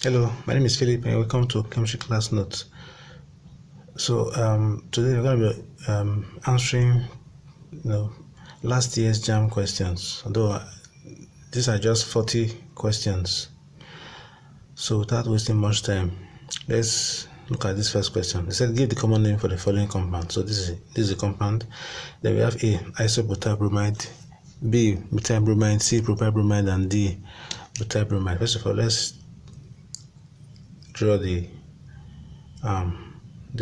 Hello, my name is Philip and welcome to Chemistry Class Notes. So today we're going to be answering last year's jamb questions, although these are just 40 questions. So without wasting much time, let's look at this first question. It said give the common name for the following compound. So this is a compound. Then we have A, isobutyl bromide, B, methyl bromide, C, propyl bromide, and D, butyl bromide. First of all, let's draw the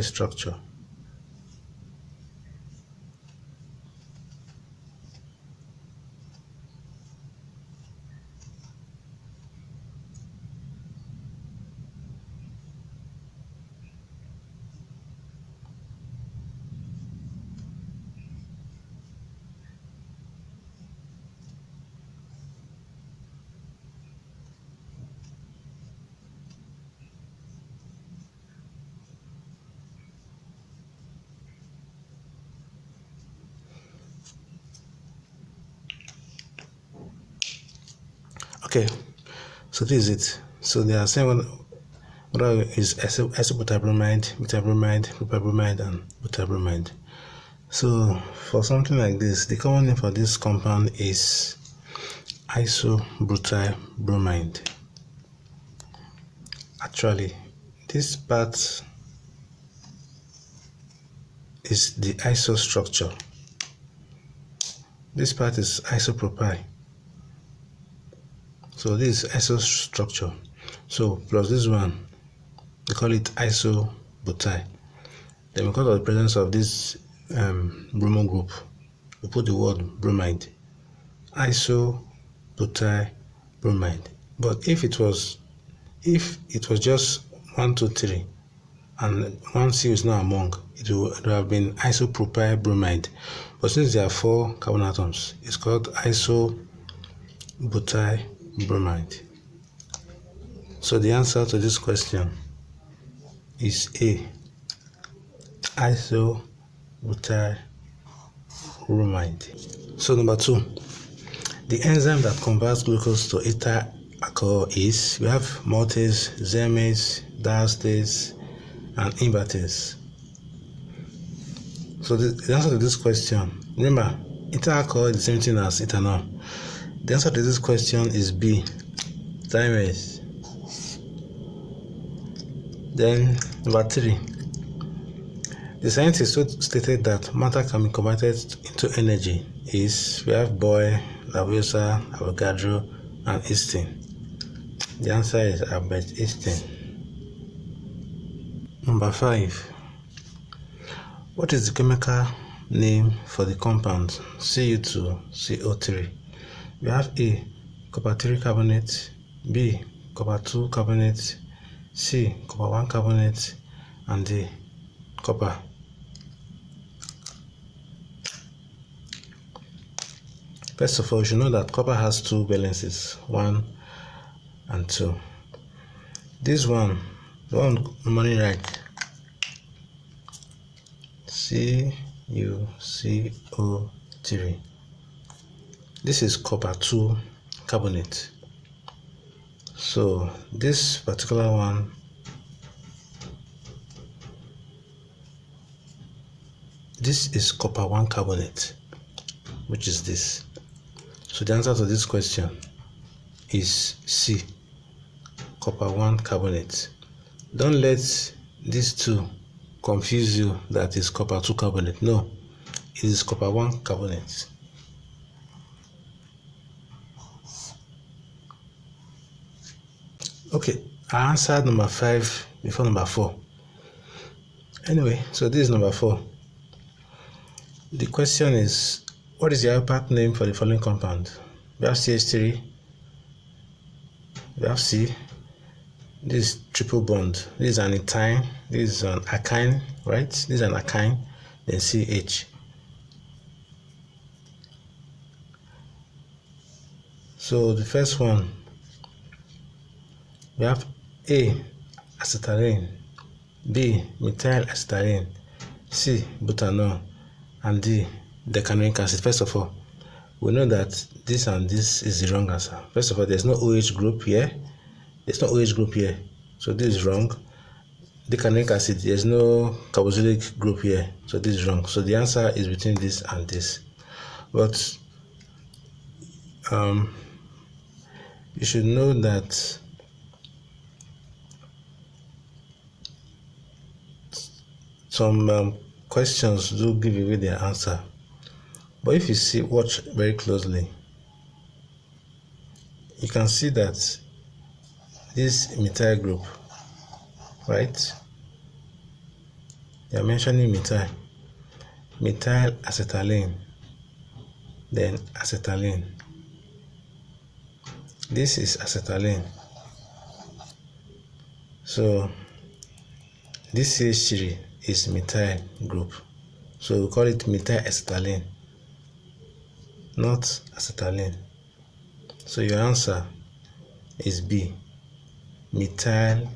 structure. Okay, so this is it. So they are saying what is isobutyl bromide, methyl bromide, propyl bromide, and butyl bromide. So for something like this, the common name for this compound is isobutyl bromide. Actually, this part is the iso structure. This part is isopropyl. So this is iso structure. So plus this one, we call it isobutyl. Then because of the presence of this bromo group, we put the word bromide, isobutyl bromide. But if it was just 1, 2, 3, and one C is not among, it would have been isopropyl bromide. But since there are 4 carbon atoms, it's called isobutyl bromide. So the answer to this question is A, isobutyl bromide. So number 2, the enzyme that converts glucose to ethyl alcohol is, we have maltase, zymase, diastase, and invertase. So the answer to this question, remember, ethyl alcohol is the same thing as ethanol. The answer to this question is B, zymase. Then number 3, the scientist who stated that matter can be converted into energy is, we have Boyle, Lavoisier, Avogadro, and Einstein. The answer is Albert Einstein. Number 5, what is the chemical name for the compound Cu2CO3? We have A, copper 3 carbonate, B, copper 2 carbonate, C, copper 1 carbonate, and D, copper. First of all, you should know that copper has 2 valences, 1 and 2. This one, the one money right, CuCO3. This is copper 2 carbonate. So this particular one, this is copper 1 carbonate, which is this. So the answer to this question is C, copper 1 carbonate. Don't let these two confuse you that is copper 2 carbonate. No, it is copper 1 carbonate. Okay, I answered number 5 before number 4. Anyway, so this is number 4. The question is, what is the aliphatic name for the following compound? We have CH3, we have C, this is triple bond, this is an ethyne, this is an alkyne, right? This is an alkyne, then CH. So the first one, we have A, acetylene, B, methyl acetylene, C, butanol, and D, decanoic acid. First of all, we know that this and this is the wrong answer. First of all, there's no OH group here. There's no OH group here, so this is wrong. Decanoic acid, there's no carboxylic group here, so this is wrong. So the answer is between this and this. But you should know that some questions do give away their answer. But if you watch very closely, you can see that this methyl group, right? They are mentioning methyl acetylene, then acetylene. This is acetylene. So this CH3 is methyl group. So we call it methyl acetylene, not acetylene. So your answer is B, methyl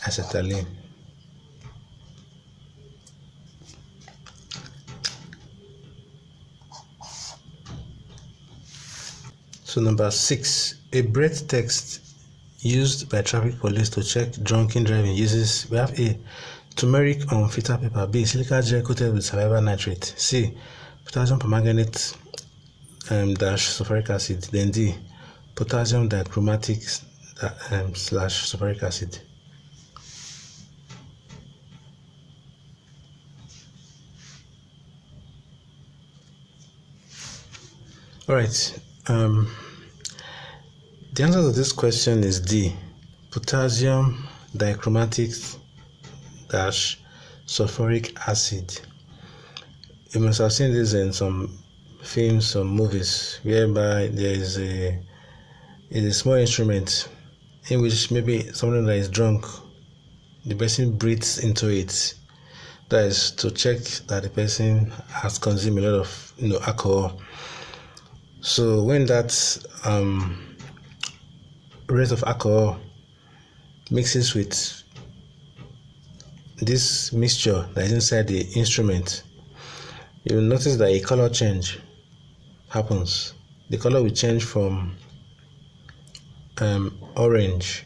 acetylene. So number 6, a breath text used by traffic police to check drunken driving uses, we have A, turmeric on filter paper, B, silica gel coated with saliva nitrate, C, potassium permanganate dash sulfuric acid, then D, potassium dichromatic slash sulfuric acid. All right. The answer to this question is D, potassium dichromatic dash sulfuric acid. You must have seen this in some films, some movies, whereby there is a small instrument in which maybe someone that is drunk, the person breathes into it. That is to check that the person has consumed a lot of alcohol. So when that rate of alcohol mixes with this mixture that is inside the instrument, you will notice that a color change happens. The color will change from orange.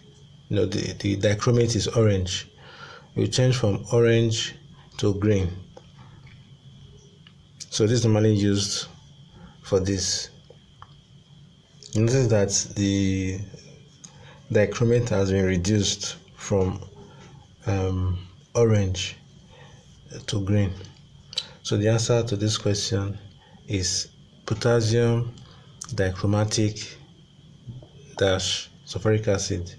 The dichromate is orange. It will change from orange to green. So this is normally used for this. You notice that the dichromate has been reduced from orange to green. So the answer to this question is potassium dichromatic dash sulfuric acid,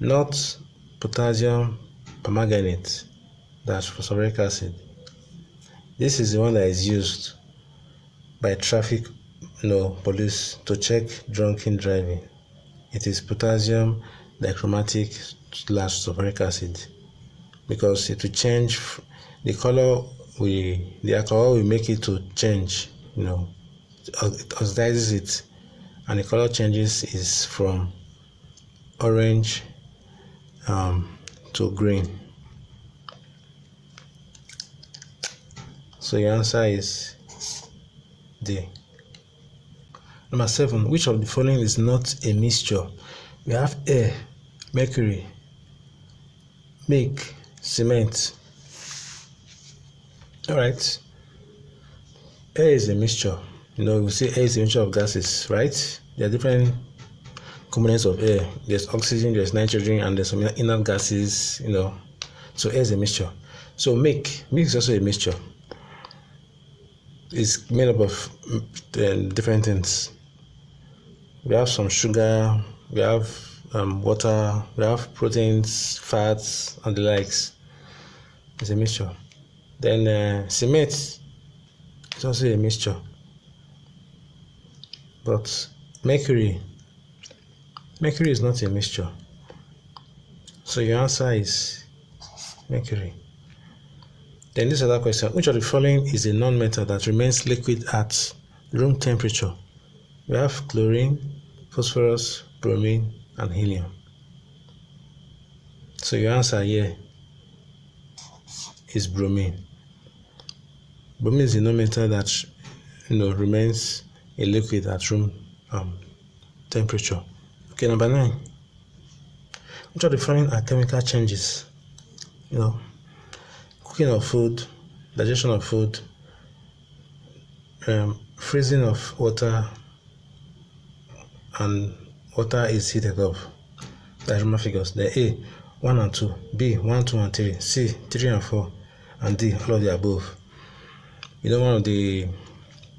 not potassium permanganate dash sulfuric acid. This is the one that is used by traffic police to check drunken driving. It is potassium dichromatic slash sulfuric acid, because it will change the color. The alcohol will make it to change. It oxidizes it, and the color changes is from orange to green. So your answer is D. Number 7, which of the following is not a mixture? We have air, mercury, milk, cement. All right. Air is a mixture. We say air is a mixture of gases, right? There are different components of air. There's oxygen, there's nitrogen, and there's some inert gases, So air is a mixture. So milk is also a mixture. It's made up of different things. We have some sugar, we have water, we have proteins, fats, and the likes. It's a mixture. Then cement is also a mixture. But mercury is not a mixture. So your answer is mercury. Then this other question, which of the following is a non-metal that remains liquid at room temperature? We have chlorine, phosphorus, bromine, and helium. So your answer here is bromine. Bromine is a non-metal that remains a liquid at room temperature. Okay, number 9. Which of the following are chemical changes? Cooking of food, digestion of food, freezing of water, and water is heated up. That's Roman figures. The A, 1 and 2, B, 1, 2 and 3, C, 3 and 4, and D, all of the above. One of the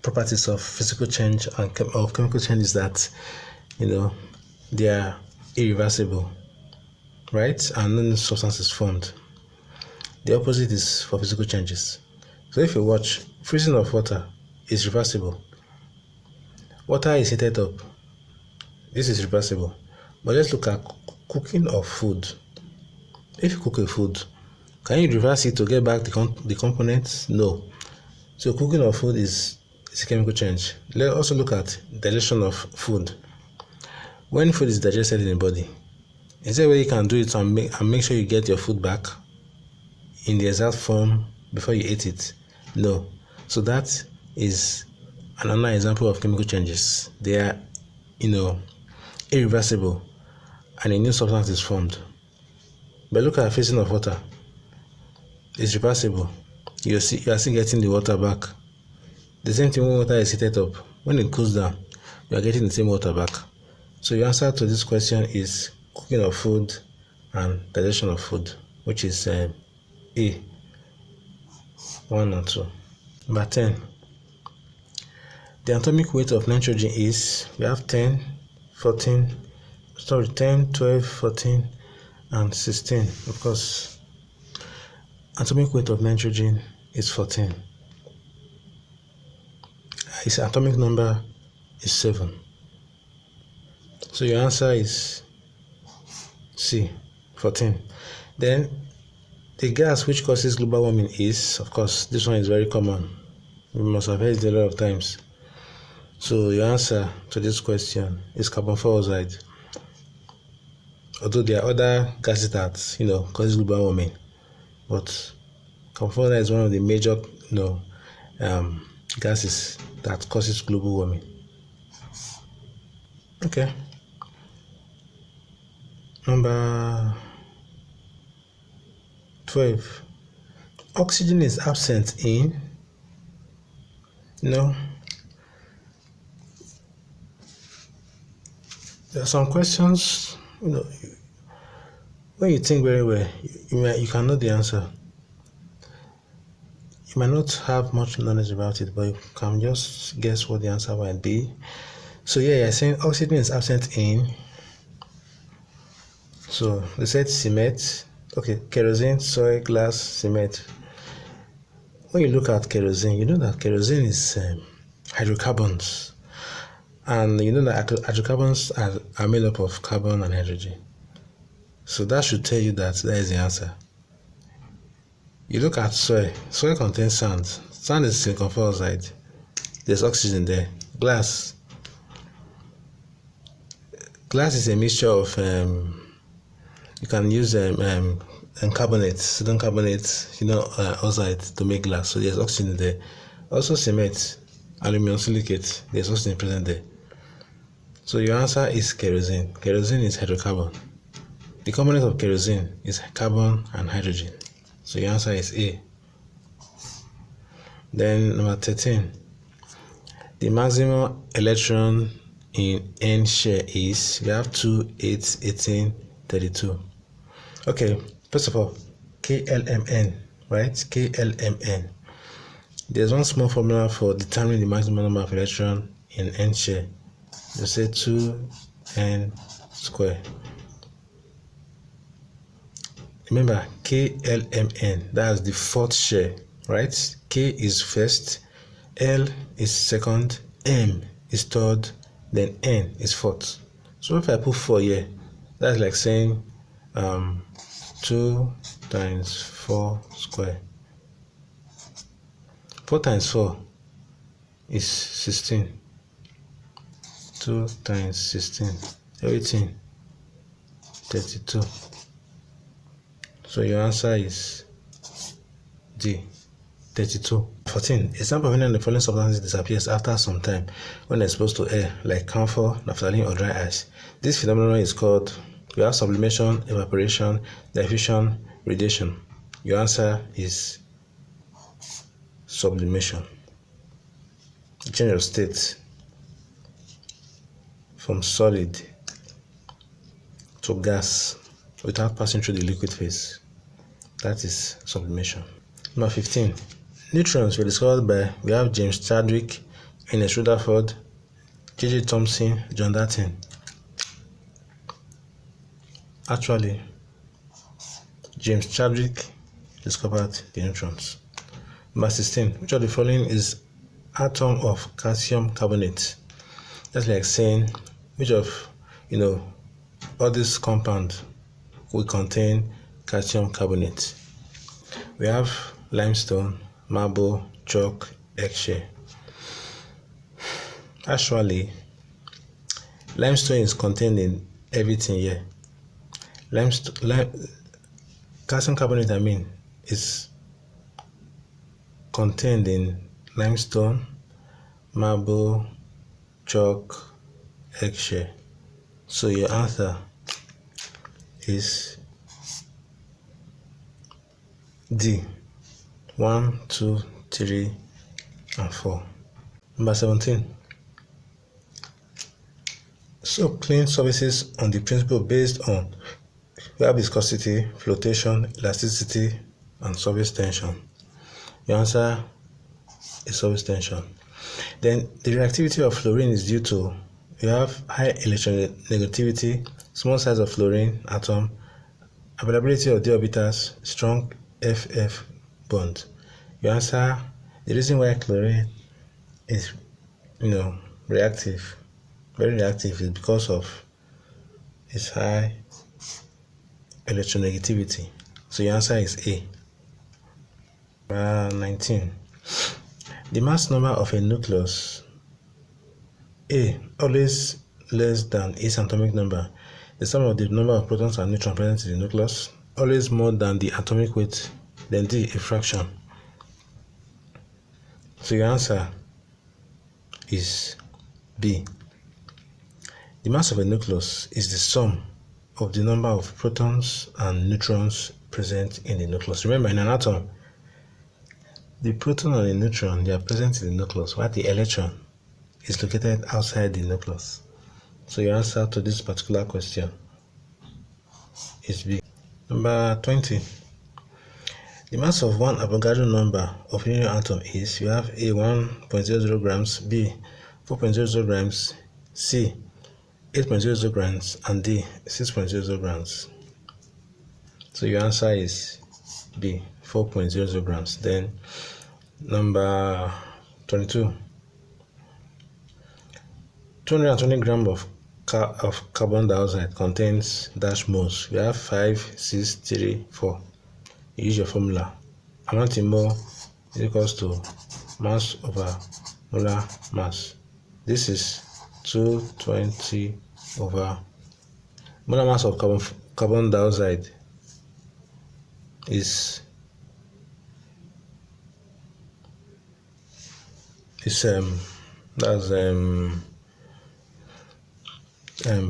properties of physical change and of chemical change is that, they are irreversible, right? And no new substance is formed. The opposite is for physical changes. So if you watch, freezing of water is reversible. Water is heated up. This is reversible. But let's look at cooking of food. If you cook a food, can you reverse it to get back the components? No. So cooking of food is a chemical change. Let's also look at digestion of food. When food is digested in the body, is there a way you can do it and make sure you get your food back in the exact form before you eat it? No. So that is another example of chemical changes. They are, irreversible, and a new substance is formed. But look at freezing of water. It's reversible. You are still getting the water back. The same thing when water is heated up. When it cools down, you are getting the same water back. So your answer to this question is cooking of food and digestion of food, which is A, 1 and 2. Number 10. The atomic weight of nitrogen is, we have 10, 12, 14, and 16. Of course, atomic weight of nitrogen is 14. Its atomic number is 7. So your answer is C, 14. Then the gas which causes global warming is, of course, this one is very common. We must have heard it a lot of times. So your answer to this question is carbon dioxide. Although there are other gases that cause global warming, but carbon dioxide is one of the major gases that causes global warming. Okay. Number 12. Oxygen is absent in, there are some questions, when you think very well, you can know the answer. You might not have much knowledge about it, but you can just guess what the answer might be. So you're saying oxygen is absent in, so they said cement, okay, kerosene, soil, glass, cement. When you look at kerosene, you know that kerosene is hydrocarbons. And you know that hydrocarbons are made up of carbon and hydrogen. So that should tell you that is the answer. You look at soil. Soil contains sand. Sand is silicon dioxide. There's oxygen there. Glass. Glass is a mixture of, you can use carbonate, sodium carbonate, oxide to make glass. So there's oxygen there. Also cement, aluminum silicate, there's oxygen present there. So your answer is kerosene. Kerosene is hydrocarbon. The component of kerosene is carbon and hydrogen. So your answer is A. Then number 13. The maximum electron in N share is, we have 2, 8, 18, 32. Okay, first of all, KLMN, right? KLMN. There's one small formula for determining the maximum number of electrons in N share. You say 2n square. Remember, KLMN, that's the fourth share, right? K is first, L is second, M is third, then N is fourth. So if I put 4 here, that's like saying 2 times 4 square. 4 times 4 is 16. 2 times 16, everything, 32. So your answer is D, 32. 14. A sample of any of the following substances disappears after some time when exposed to air, like camphor, naphthalene, or dry ice. This phenomenon is called We have sublimation, evaporation, diffusion, radiation. Your answer is sublimation. Change of state from solid to gas without passing through the liquid phase. That is sublimation. Number 15. Neutrons were discovered by, we have James Chadwick, Ernest Rutherford, J.J. Thomson, John Darton. Actually, James Chadwick discovered the neutrons. Number 16. Which of the following is atom of calcium carbonate? That's like saying which of all these compounds will contain calcium carbonate. We have limestone, marble, chalk, eggshell. Actually, limestone is contained in everything here. Calcium carbonate, is contained in limestone, marble, chalk, eggshell. So your answer is D. 1, 2, 3, and 4. Number 17. Soap cleans surfaces on the principle based on viscosity, flotation, elasticity, and surface tension. Your answer is surface tension. Then the reactivity of fluorine is due to, you have high electronegativity, small size of fluorine atom, availability of d orbitals, strong FF bond. Your answer, the reason why chlorine is reactive, very reactive, is because of its high electronegativity. So your answer is A. 19. The mass number of a nucleus A always less than its atomic number. The sum of the number of protons and neutrons present in the nucleus always more than the atomic weight. Then D, a fraction. So your answer is B. The mass of a nucleus is the sum of the number of protons and neutrons present in the nucleus. Remember, in an atom, the proton and the neutron, they are present in the nucleus, while the electron is located outside the nucleus. So your answer to this particular question is B. Number 20. The mass of one Avogadro number of helium atom is, you have A 1.00 grams, B 4.00 grams, C 8.00 grams, and D 6.00 grams. So your answer is B, 4.00 grams. Then number 22. 220 grams of carbon dioxide contains dash moles. We have 5, 6, 3, 4. You use your formula. Amount in mole is equals to mass over molar mass. This is 220 over molar mass of carbon dioxide is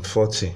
40.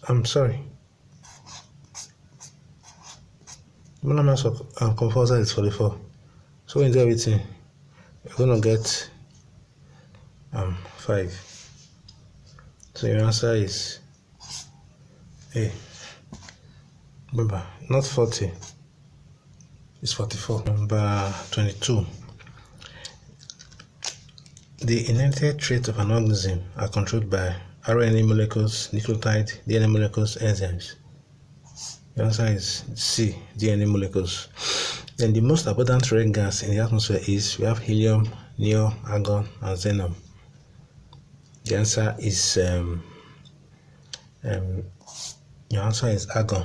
I'm sorry. Molar mass of composer is 44. So when you do everything, you're gonna get 5. So your answer is A. Remember, not 40. It's 44. Number 22. The inherited traits of an organism are controlled by RNA molecules, nucleotide, DNA molecules, enzymes. The answer is C, DNA molecules. Then the most abundant rare gas in the atmosphere is, we have helium, neon, argon, and xenon. The answer is your answer is argon.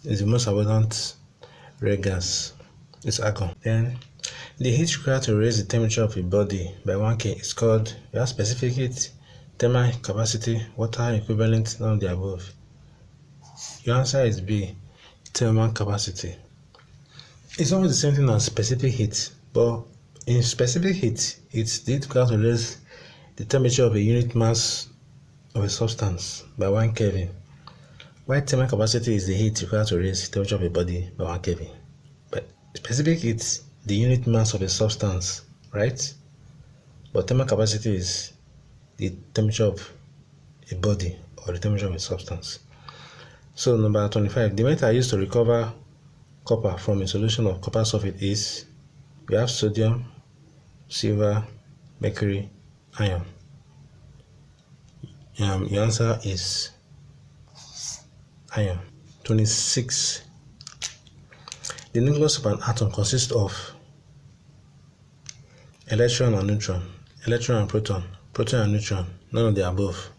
It's the most abundant rare gas. It's argon. Then the heat required to raise the temperature of a body by 1 K is called, we have specific heat, thermal capacity, water equivalent, none of the above. Your answer is B, thermal capacity. It's almost the same thing as specific heat, but in specific heat, it's the heat required to raise the temperature of a unit mass of a substance by 1 Kelvin. While thermal capacity is the heat required to raise the temperature of a body by 1 Kelvin. But specific heat, the unit mass of a substance, right? But thermal capacity is the temperature of a body or the temperature of a substance. So number 25, the metal used to recover copper from a solution of copper sulfate is, we have sodium, silver, mercury, iron. Your answer is iron. 26. The nucleus of an atom consists of electron and neutron, electron and proton, proton and neutron, none of the above.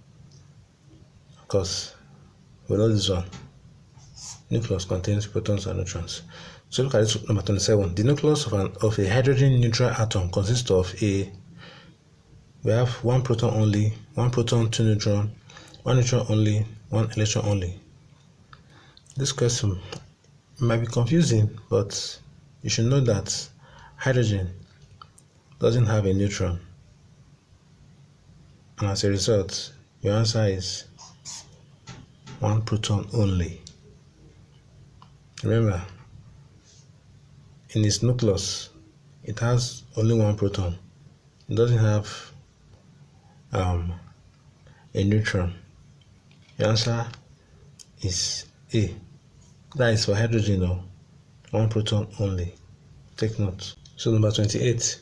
Of course, we know this one. Nucleus contains protons and neutrons. So look at this, number 27. The nucleus of a hydrogen neutral atom consists of we have 1 proton only, 1 proton, 2 neutron, 1 neutron only, 1 electron only. This question might be confusing, but you should know that hydrogen doesn't have a neutron. And as a result, your answer is 1 proton only. Remember, in its nucleus, it has only 1 proton. It doesn't have a neutron. The answer is A. That is for hydrogen, though. 1 proton only. Take note. So number 28.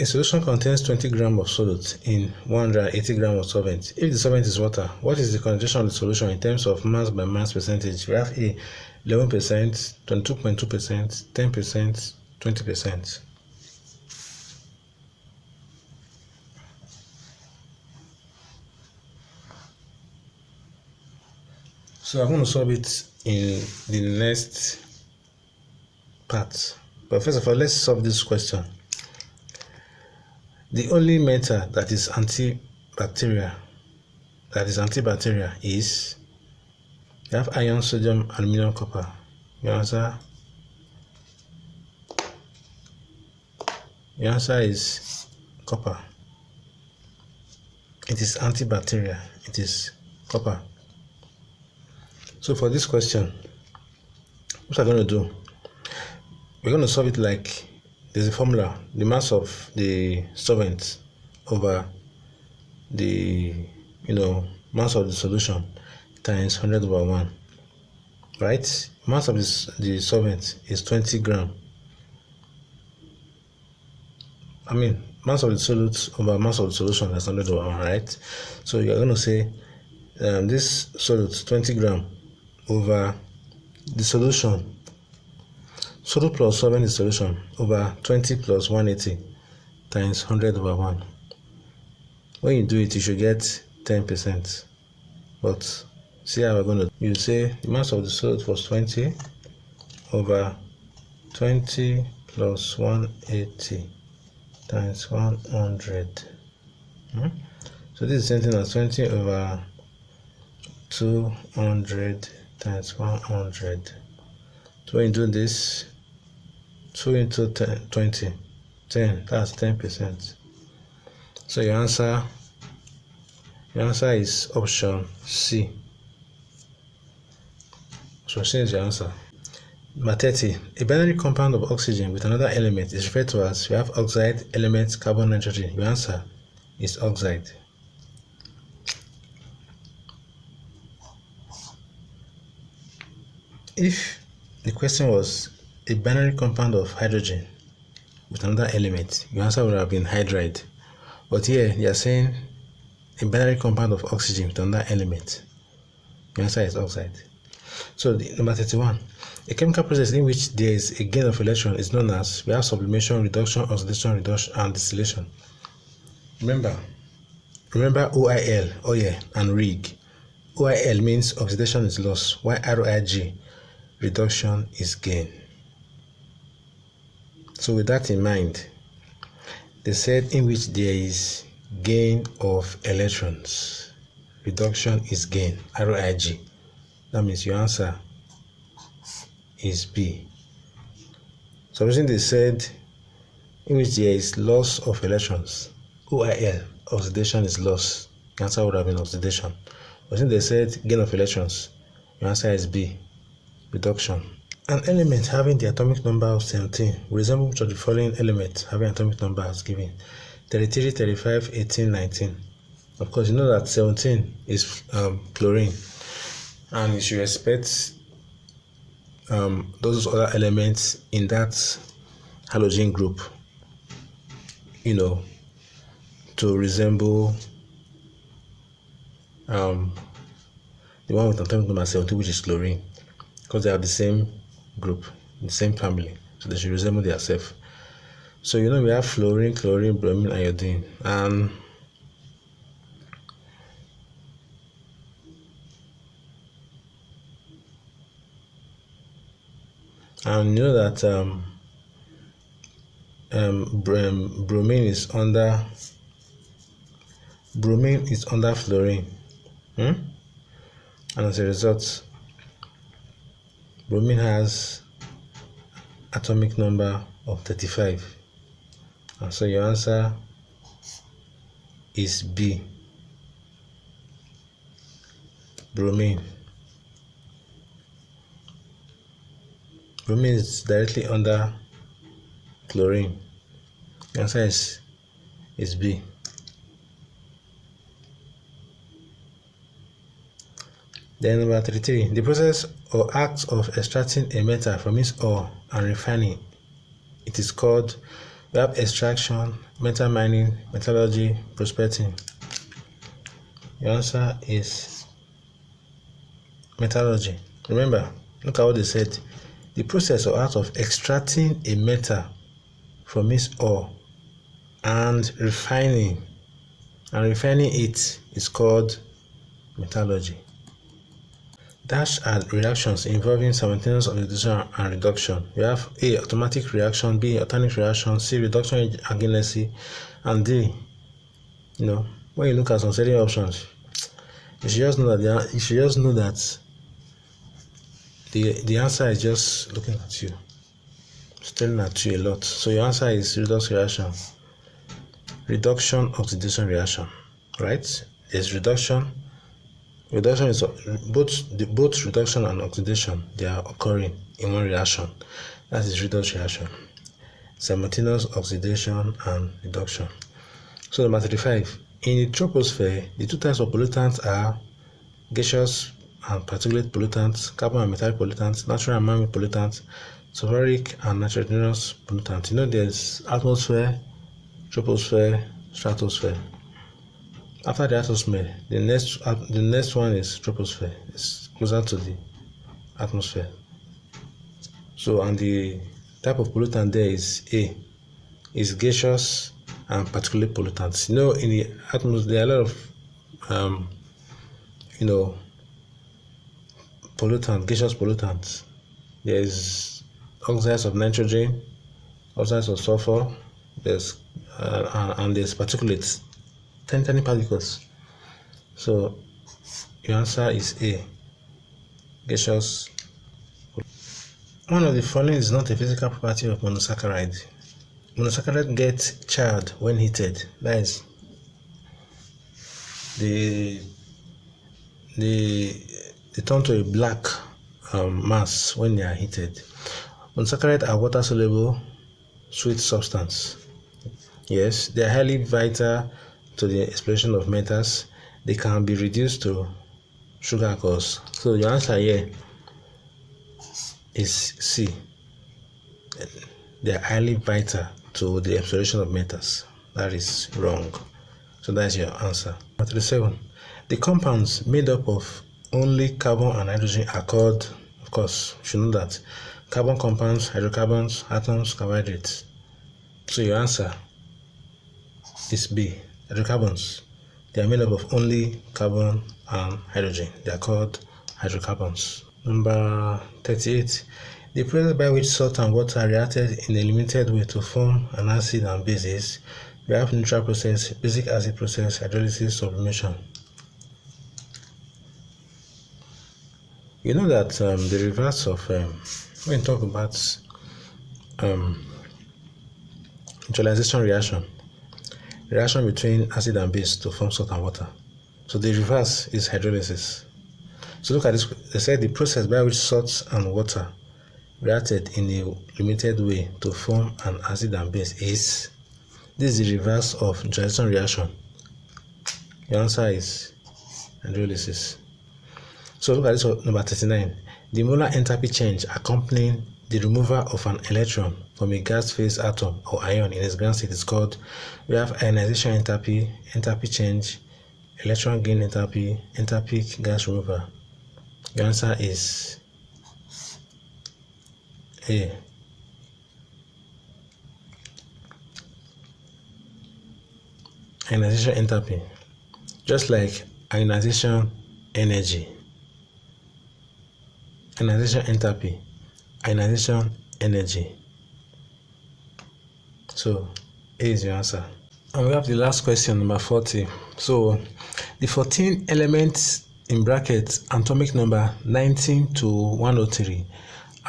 A solution contains 20 grams of solute in 180 grams of solvent. If the solvent is water, what is the concentration of the solution in terms of mass by mass percentage? We have A, 11%, 22.2%, 10%, 20%. So I'm going to solve it in the next part. But first of all, let's solve this question. The only metal that is antibacterial is, you have iron, sodium, aluminum, copper. Your answer is copper. It is antibacterial. It is copper. So for this question, what we're going to do, we're going to solve it like there's a formula: the mass of the solvent over the mass of the solution times 100/1. Right? Mass of the solvent is 20 grams. Mass of the solute over mass of the solution is 100/1, right? So you're going to say this solute 20 grams over the solution. Solute plus solvent is solution over 20 plus 180 times 100/1. When you do it, you should get 10%. But see how we're going to. You say the mass of the solute was 20 over 20 plus 180 times 100. So this is the same thing as 20 over 200 times 100. So when you do this, 2 into 10, 20, 10, that's 10%. So your answer Your answer is option C. So C is your answer. Number 30. A binary compound of oxygen with another element is referred to as, we have oxide, element, carbon, nitrogen. Your answer is oxide. If the question was a binary compound of hydrogen with another element, your answer would have been hydride. But here they are saying a binary compound of oxygen with another element. Your answer is oxide. So number 31. A chemical process in which there is a gain of electron is known as, we have sublimation, reduction, oxidation, reduction, and distillation. Remember OIL, oil, and RIG. OIL means oxidation is loss, while RIG, reduction is gain. So with that in mind, they said in which there is gain of electrons, reduction is gain, RIG. That means your answer is B. Supposing they said in which there is loss of electrons, OIL, oxidation is loss, the answer would have been oxidation. But since they said gain of electrons, your answer is B, reduction. An element having the atomic number of 17 will resemble which of the following elements having atomic number as given? 33, 35, 18, 19. Of course, you know that 17 is chlorine, and you should expect those other elements in that halogen group, to resemble the one with atomic number 17, which is chlorine, because they are the same group, the same family, so they should resemble themselves. So we have fluorine, chlorine, bromine, iodine, and you know that bromine is under fluorine, and as a result, bromine has atomic number of 35, and so your answer is B, bromine. Bromine is directly under chlorine. The answer is B. Then number 33. The process or act of extracting a metal from its ore and refining it is called, we have extraction, metal mining, metallurgy, prospecting. Your answer is metallurgy. Remember, look at what they said. The process or act of extracting a metal from its ore and refining it is called metallurgy. Dash are reactions involving simultaneous oxidation and reduction. You have A, automatic reaction, B, alternating reaction, C, reduction in agency, and D, when you look at some certain options, you should just know that the answer is just looking at you, staring at you a lot. So your answer is redox reaction, reduction oxidation reaction, right? There's reduction. Reduction is both reduction and oxidation, they are occurring in one reaction. That is redox reaction. Simultaneous oxidation and reduction. So number 35. In the troposphere, the two types of pollutants are gaseous and particulate pollutants, carbon and metallic pollutants, natural and man-made pollutants, sulfuric and nitrogenous pollutants. There's atmosphere, troposphere, stratosphere. After the atmosphere, the next one is troposphere. It's closer to the atmosphere. So, and the type of pollutant there is A, is gaseous and particulate pollutants. In the atmosphere there are a lot of pollutants, gaseous pollutants. There is oxides of nitrogen, oxides of sulfur. There's and there's particulates. Tiny particles. So your answer is A, gaseous. One of the following is not a physical property of monosaccharide. Monosaccharide gets charred when heated. That is they turn to a black mass when they are heated. Monosaccharides are water soluble sweet substance. Yes, they are highly vital to the exploration of metals. They can be reduced to sugar cause. So your answer here is C. They are highly vital to the exploration of metals. That is wrong. So that's your answer. 37. The compounds made up of only carbon and hydrogen are called, of course, you should know that, carbon compounds, hydrocarbons, atoms, carbohydrates. So your answer is B, hydrocarbons. They are made up of only carbon and hydrogen. They are called hydrocarbons. Number 38. The process by which salt and water reacted in a limited way to form an acid and bases, we have neutral process, basic acid process, hydrolysis, sublimation. You know that the reverse of when you talk about neutralization reaction between acid and base to form salt and water. So the reverse is hydrolysis. So look at this. They said the process by which salt and water reacted in a limited way to form an acid and base is, this is the reverse of neutralization reaction. The answer is hydrolysis. So look at this, number 39. The molar enthalpy change accompanying the removal of an electron from a gas phase atom or ion in its ground state is called, we have ionization enthalpy, enthalpy change, electron gain enthalpy, enthalpic gas removal. The answer is A. Ionization enthalpy, just like ionization energy. Ionization enthalpy, ionization energy. So A is your answer. And we have the last question, number 40. So the 14 elements in brackets atomic number 19 to 103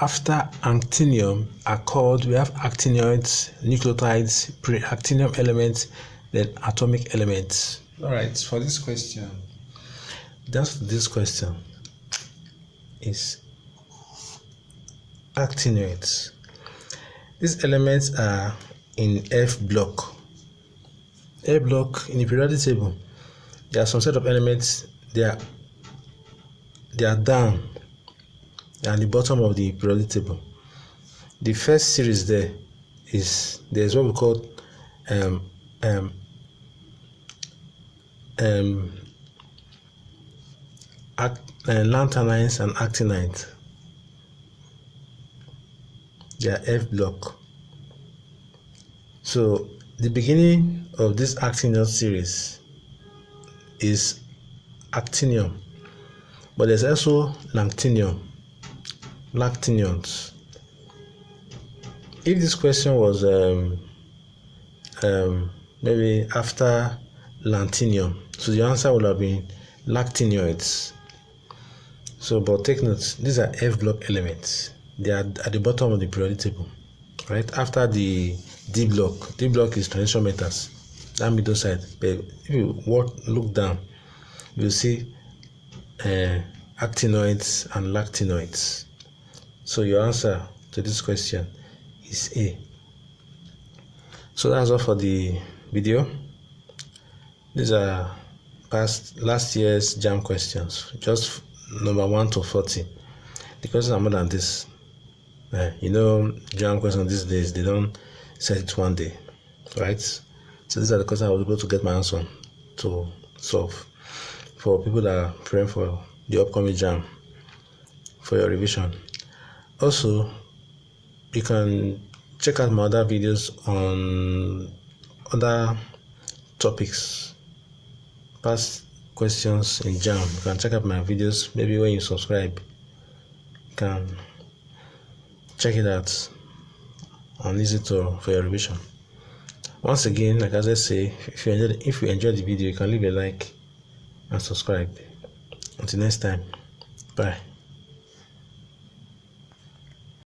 after actinium are called, we have actinoids, nucleotides, pre-actinium elements, then atomic elements. All right, for this question, the answer to this question is actinoids. These elements are in F block. F block in the periodic table, there are some set of elements, they are down at the bottom of the periodic table. The first series there is what we call lanthanides and actinides. They are F block. So the beginning of this actinoid series is actinium, but there's also lactinium, lactinions. If this question was maybe after lantinium, so the answer would have been lactinoids. So, but take note, these are F block elements. They are at the bottom of the periodic table, right? After the D block. D block is transition metals, that middle side. But if you look down, you'll see actinoids and lactinoids. So your answer to this question is A. So that's all for the video. These are last year's JAMB questions, just number 1 to 40. The questions are more than this. You know, JAMB questions these days, they don't set it one day, right? So these are the questions I was able to get my hands on to solve for people that are praying for the upcoming JAMB for your revision. Also, you can check out my other videos on other topics, past questions in JAMB. You can check out my videos. Maybe when you subscribe, you can check it out and use it for your revision. Once again, like as I say, if you enjoyed the video, you can leave a like and subscribe. Until next time, bye.